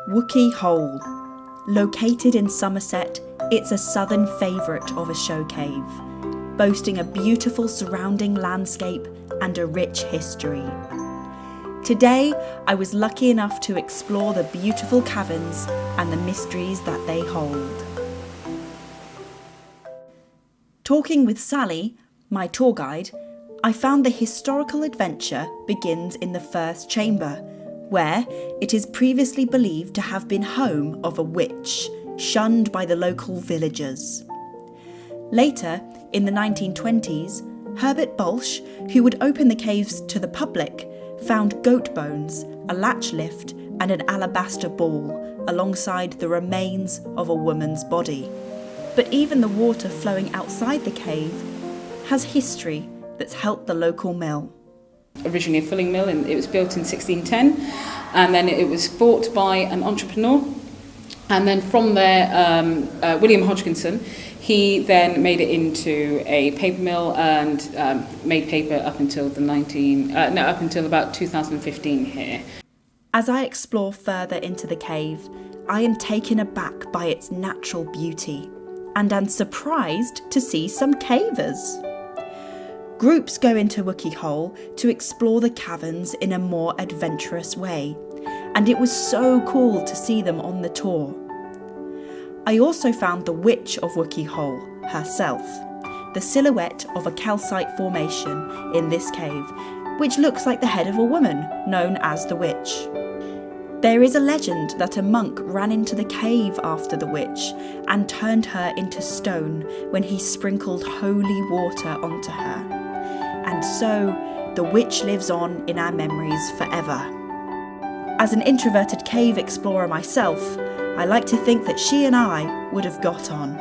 Wookey Hole. Located in Somerset, it's a southern favourite of a show cave, boasting a beautiful surrounding landscape and a rich history. Today, I was lucky enough to explore the beautiful caverns and the mysteries that they hold. Talking with Sally, my tour guide, I found the historical adventure begins in the first chamber, where it is previously believed to have been home of a witch, shunned by the local villagers. Later, in the 1920s, Herbert Bolsch, who would open the caves to the public, found goat bones, a latch lift, and an alabaster ball alongside the remains of a woman's body. But even the water flowing outside the cave has history that's helped the local mill. Originally a filling mill, and it was built in 1610, and then it was bought by an entrepreneur, and then from there, William Hodgkinson, he then made it into a paper mill and made paper up until about 2015 here. As I explore further into the cave, I am taken aback by its natural beauty, and am surprised to see some cavers. Groups go into Wookey Hole to explore the caverns in a more adventurous way, and it was so cool to see them on the tour. I also found the witch of Wookey Hole herself, the silhouette of a calcite formation in this cave, which looks like the head of a woman, known as the witch. There is a legend that a monk ran into the cave after the witch and turned her into stone when he sprinkled holy water onto her. And so, the witch lives on in our memories forever. As an introverted cave explorer myself, I like to think that she and I would have got on.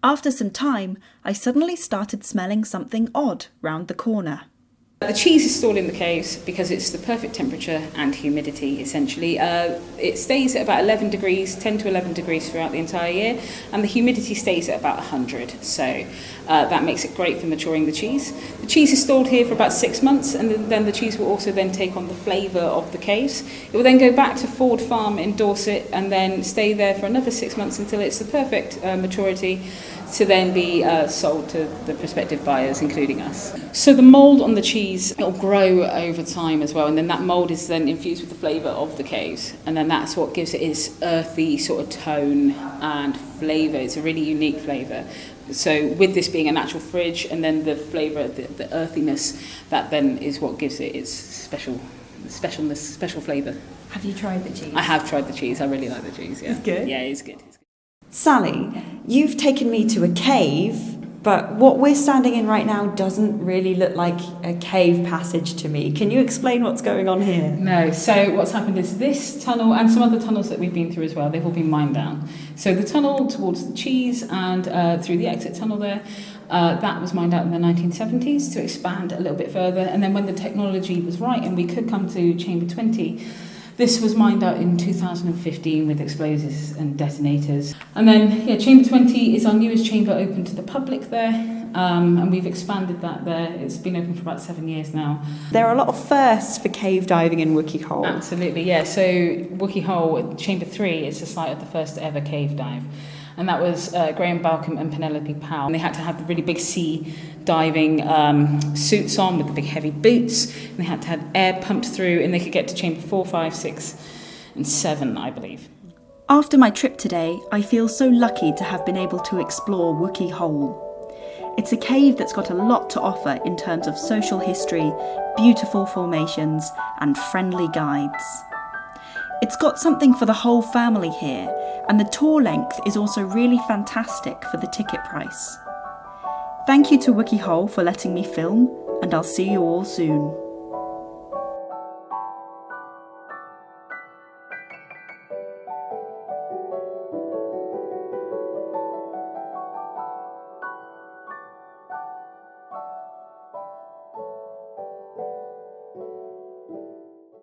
After some time, I suddenly started smelling something odd round the corner. The cheese is stored in the caves because it's the perfect temperature and humidity, essentially. It stays at about 11 degrees, 10 to 11 degrees throughout the entire year, and the humidity stays at about 100, so that makes it great for maturing the cheese. The cheese is stored here for about 6 months, and then the cheese will also then take on the flavour of the caves. It will then go back to Ford Farm in Dorset and then stay there for another 6 months until it's the perfect maturity, to then be sold to the prospective buyers, including us. So the mould on the cheese, it'll grow over time as well, and then that mould is then infused with the flavour of the caves, and then that's what gives it its earthy sort of tone and flavour. It's a really unique flavour. So with this being a natural fridge, and then the flavour, the earthiness, that then is what gives it its special flavour. Have you tried the cheese? I have tried the cheese. I really like the cheese, yeah. It's good? Yeah, it's good. Sally, you've taken me to a cave, but what we're standing in right now doesn't really look like a cave passage to me. Can you explain what's going on here? No, so what's happened is this tunnel and some other tunnels that we've been through as well, they've all been mined down. So the tunnel towards the cheese and through the exit tunnel there, that was mined out in the 1970s to expand a little bit further. And then when the technology was right and we could come to Chamber 20, this was mined out in 2015 with explosives and detonators. And then, Chamber 20 is our newest chamber open to the public there, and we've expanded that there. It's been open for about 7 years now. There are a lot of firsts for cave diving in Wookey Hole. Absolutely, yeah. So Wookey Hole, Chamber 3, is the site of the first ever cave dive. And that was Graham Balcom and Penelope Powell. And they had to have the really big sea diving suits on with the big heavy boots. And they had to have air pumped through, and they could get to chamber 4, 5, 6, and 7, I believe. After my trip today, I feel so lucky to have been able to explore Wookey Hole. It's a cave that's got a lot to offer in terms of social history, beautiful formations, and friendly guides. It's got something for the whole family here, and the tour length is also really fantastic for the ticket price. Thank you to Wookey Hole for letting me film, and I'll see you all soon.